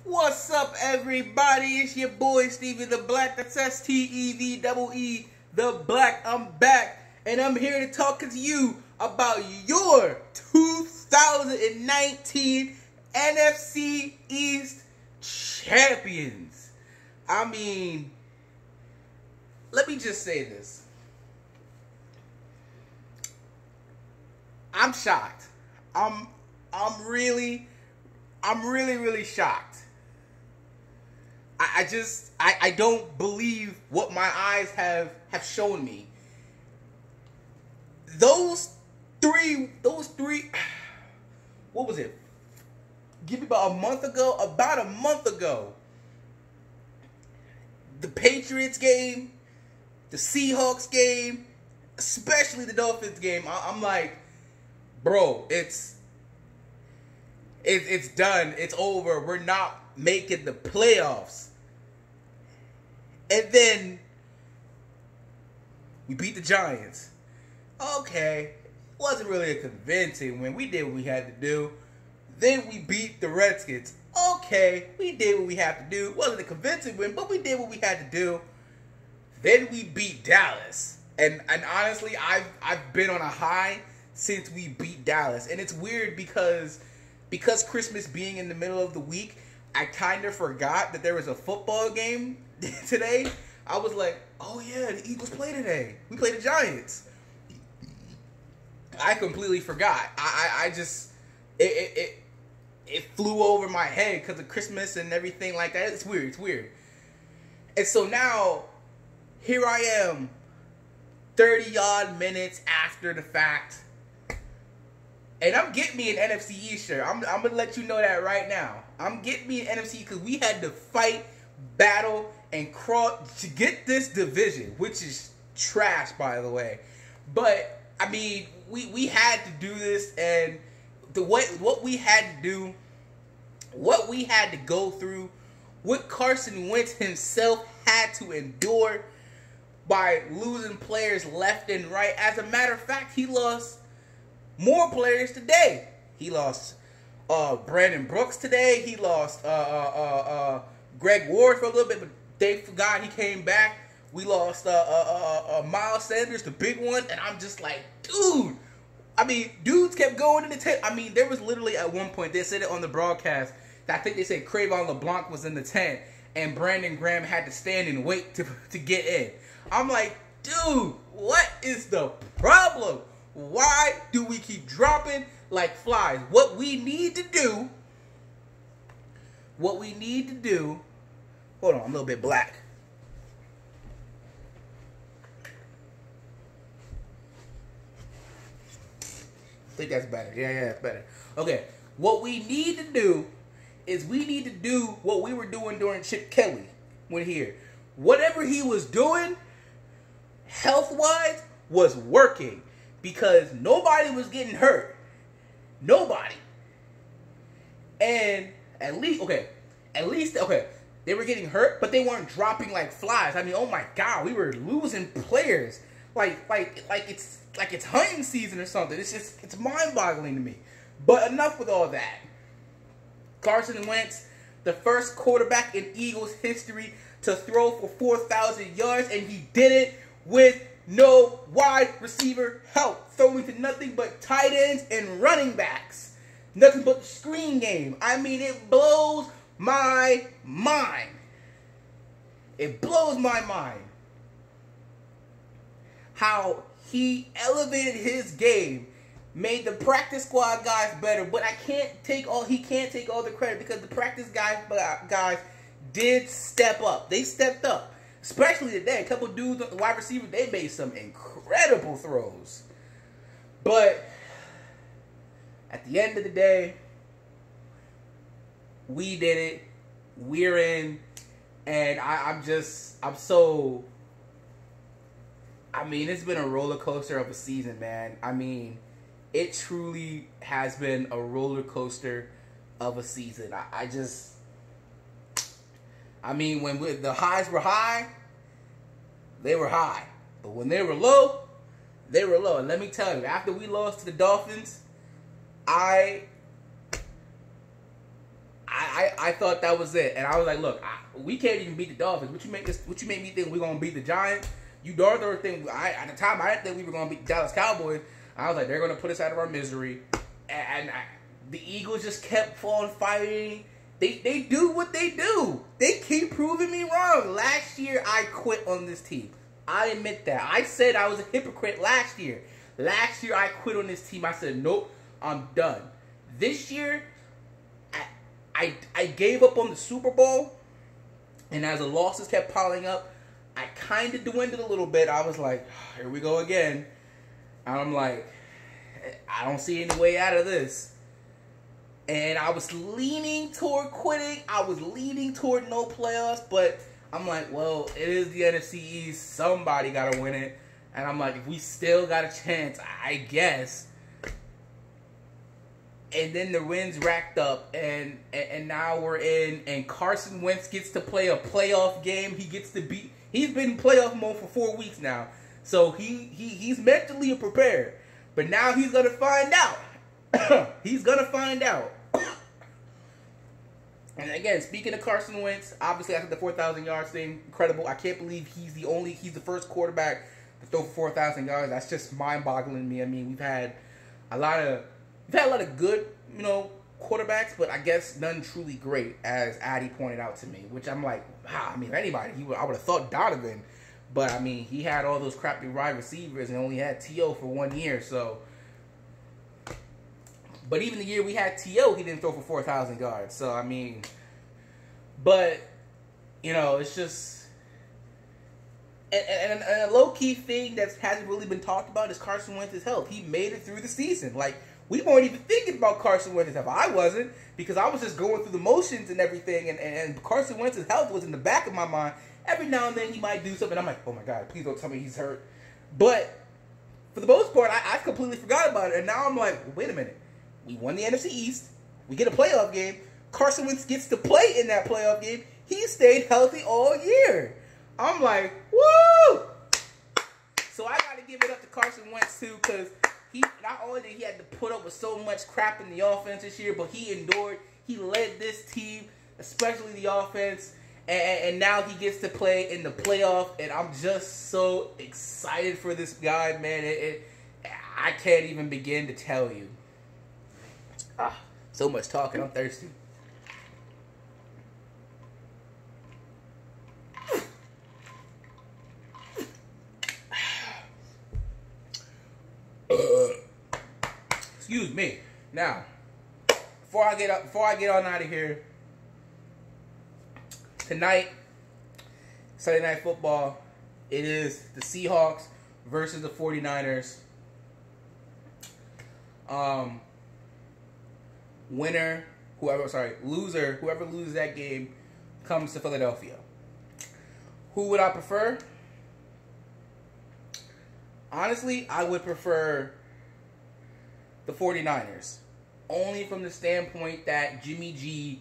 What's up, everybody? It's your boy Stevie the Black. That's STEVEE the Black. I'm back, and I'm here to talk to you about your 2019 NFC East champions. I mean, let me just say this. I'm shocked. I'm really shocked. I don't believe what my eyes have shown me. Those three, what was it? Give me about a month ago. The Patriots game, the Seahawks game, especially the Dolphins game. I'm like, bro, it's done. It's over. We're not making the playoffs. And then we beat the Giants. Okay. Wasn't really a convincing win. We did what we had to do. Then we beat the Redskins. Okay. We did what we had to do. Wasn't a convincing win, but we did what we had to do. Then we beat Dallas. And honestly, I've been on a high since we beat Dallas. And it's weird because Christmas being in the middle of the week, I kind of forgot that there was a football game today. I was like, oh yeah, the Eagles play today. We play the Giants. I completely forgot. I just, it flew over my head because of Christmas and everything like that. It's weird. And so now, here I am, 30-odd minutes after the fact. And I'm getting me an NFC East shirt. I'm going to let you know that right now. I'm getting me an NFC because we had to fight, battle, and crawl to get this division, which is trash, by the way. But, I mean, we had to do this, and what we had to do, what we had to go through, what Carson Wentz himself had to endure by losing players left and right. As a matter of fact, he lost more players today. He lost Brandon Brooks today. He lost Greg Ward for a little bit, but they forgot he came back. We lost Miles Sanders, the big one, and I'm just like, dude. I mean, dudes kept going in the tent. I mean, there was literally at one point, they said it on the broadcast, I think they said Cravon LeBlanc was in the tent, and Brandon Graham had to stand and wait to get in. I'm like, dude, what is the problem? Why do we keep dropping like flies? What we need to do, hold on, I'm a little bit black. I think that's better. Yeah, it's better. Okay, what we need to do is we need to do what we were doing during Chip Kelly when here. Whatever he was doing, health-wise, was working. Because nobody was getting hurt. Nobody. And at least, they were getting hurt, but they weren't dropping like flies. I mean, oh my God, we were losing players. Like it's hunting season or something. It's mind-boggling to me. But enough with all that. Carson Wentz, the first quarterback in Eagles history to throw for 4,000 yards, and he did it with no wide receiver help, throwing to nothing but tight ends and running backs. Nothing but the screen game. I mean, it blows my mind. It blows my mind how he elevated his game, made the practice squad guys better, but he can't take all the credit because the practice guys did step up. They stepped up. Especially today, a couple dudes, wide receivers, they made some incredible throws. But at the end of the day, we did it. We're in. And I mean, it's been a roller coaster of a season, man. I mean, it truly has been a roller coaster of a season. When the highs were high, they were high. But when they were low, they were low. And let me tell you, after we lost to the Dolphins, I I thought that was it, and I was like, look, we can't even beat the Dolphins. What you make me think we're gonna beat the Giants? You darn think at the time I didn't think we were gonna beat the Dallas Cowboys. I was like, they're gonna put us out of our misery, and the Eagles just kept on fighting. They do what they do. They keep proving me wrong. Last year I quit on this team. I admit that. I said I was a hypocrite last year. Last year I quit on this team. I said, nope, I'm done. This year, I gave up on the Super Bowl, and as the losses kept piling up, I kind of dwindled a little bit. I was like, here we go again. And I'm like, I don't see any way out of this. And I was leaning toward quitting. I was leaning toward no playoffs, but I'm like, well, it is the NFC East. Somebody got to win it. And I'm like, if we still got a chance, I guess. And then the wins racked up, and now we're in, and Carson Wentz gets to play a playoff game. He gets to beat. He's been in playoff mode for 4 weeks now, so he's mentally prepared. But now he's gonna find out. He's gonna find out. And again, speaking of Carson Wentz, obviously after the 4,000 yards thing, incredible. I can't believe he's the first quarterback to throw for 4,000 yards. That's just mind-boggling to me. I mean, we've had a lot of good, quarterbacks, but I guess none truly great, as Addy pointed out to me. Which I'm like, wow. I mean, anybody, I would have thought Donovan, but I mean, he had all those crappy wide receivers and only had T.O. for 1 year. So, but even the year we had T.O., he didn't throw for 4,000 yards. So I mean, but it's just. And a low-key thing that hasn't really been talked about is Carson Wentz's health. He made it through the season. Like, we weren't even thinking about Carson Wentz's health. I wasn't, because I was just going through the motions and everything, and Carson Wentz's health was in the back of my mind. Every now and then he might do something. I'm like, oh my God, please don't tell me he's hurt. But for the most part, I completely forgot about it. And now I'm like, wait a minute. We won the NFC East. We get a playoff game. Carson Wentz gets to play in that playoff game. He stayed healthy all year. I'm like, woo! So I got to give it up to Carson Wentz, too, because he not only did he had to put up with so much crap in the offense this year, but he endured. He led this team, especially the offense, and now he gets to play in the playoff, and I'm just so excited for this guy, man. I can't even begin to tell you. So much talking. I'm thirsty. Excuse me. Now, before I get on out of here, tonight, Sunday Night Football, it is the Seahawks versus the 49ers. Loser, whoever loses that game comes to Philadelphia. Who would I prefer? Honestly, I would prefer the 49ers. Only from the standpoint that Jimmy G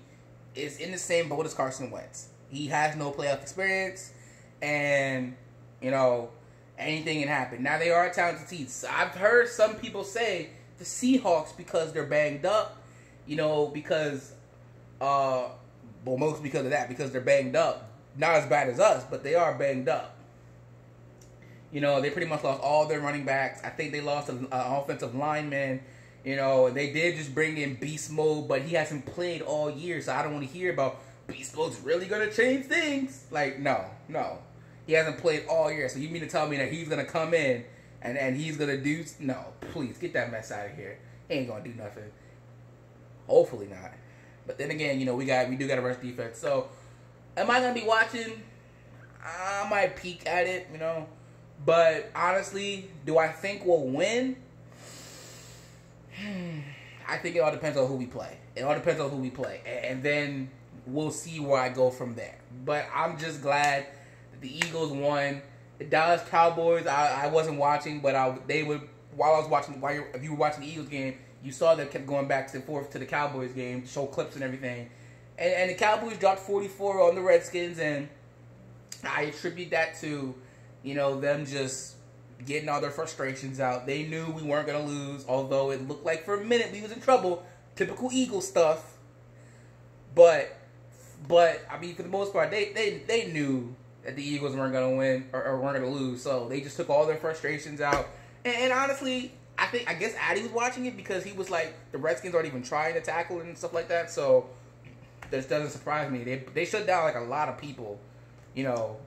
is in the same boat as Carson Wentz. He has no playoff experience, and, anything can happen. Now, they are a talented team. I've heard some people say the Seahawks, because they're banged up, because, most because of that, because they're banged up. Not as bad as us, but they are banged up. They pretty much lost all their running backs. I think they lost an offensive lineman. They did just bring in Beast Mode, but he hasn't played all year, so I don't want to hear about Beast Mode's really going to change things. Like, no. He hasn't played all year, so you mean to tell me that he's going to come in and he's going to do... No, please, get that mess out of here. He ain't going to do nothing. Hopefully not. But then again, we do got a rush defense. So, am I going to be watching? I might peek at it, But, honestly, do I think we'll win? I think it all depends on who we play. And then we'll see where I go from there. But I'm just glad that the Eagles won. The Dallas Cowboys, I wasn't watching, but if you were watching the Eagles game, you saw them kept going back and forth to the Cowboys game, show clips and everything. And the Cowboys dropped 44 on the Redskins, and I attribute that to, them just getting all their frustrations out. They knew we weren't going to lose, although it looked like for a minute we was in trouble. Typical Eagle stuff. But I mean, for the most part, they knew that the Eagles weren't gonna win or weren't gonna lose, so they just took all their frustrations out. And honestly, I guess Addy was watching it because he was like, the Redskins aren't even trying to tackle and stuff like that. So this doesn't surprise me. They shut down like a lot of people, you know.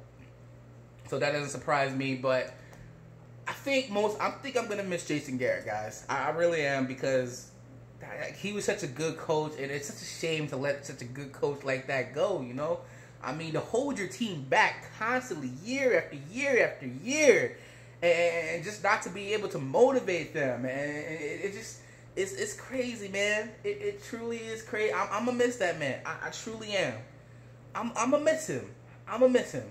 So that doesn't surprise me. But I think I'm gonna miss Jason Garrett, guys. I really am, because he was such a good coach, and it's such a shame to let such a good coach like that go, you know? I mean, to hold your team back constantly, year after year after year, and just not to be able to motivate them, and it's crazy, man. It truly is crazy. I'm gonna miss that man. I truly am. I'm gonna miss him. I'm gonna miss him.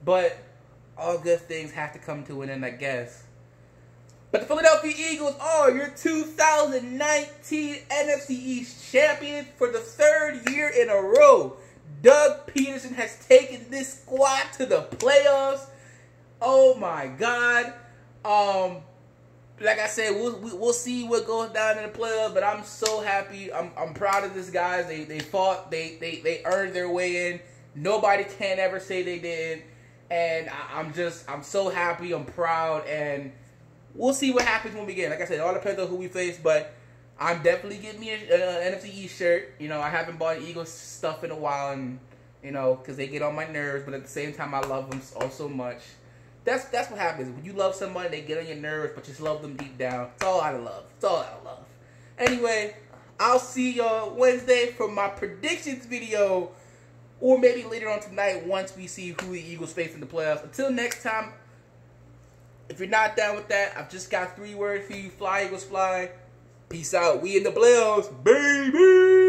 But all good things have to come to an end, I guess. But the Philadelphia Eagles are your 2019 NFC East champions for the third year in a row. Doug Peterson has taken this squad to the playoffs. Oh my God. Like I said, we'll see what goes down in the playoffs, but I'm so happy. I'm proud of these guys. They fought. They earned their way in. Nobody can ever say they did. And I'm so happy. I'm proud, and we'll see what happens when we get in. Like I said, it all depends on who we face, but I'm definitely getting me an NFC East shirt. You know, I haven't bought Eagles stuff in a while, and you know, because they get on my nerves, but at the same time, I love them so much. That's what happens. When you love somebody, they get on your nerves, but you just love them deep down. It's all out of love. It's all out of love. Anyway, I'll see y'all Wednesday for my predictions video, or maybe later on tonight once we see who the Eagles face in the playoffs. Until next time, if you're not down with that, I've just got 3 words for you. Fly, Eagles, fly. Peace out. We in the playoffs, baby!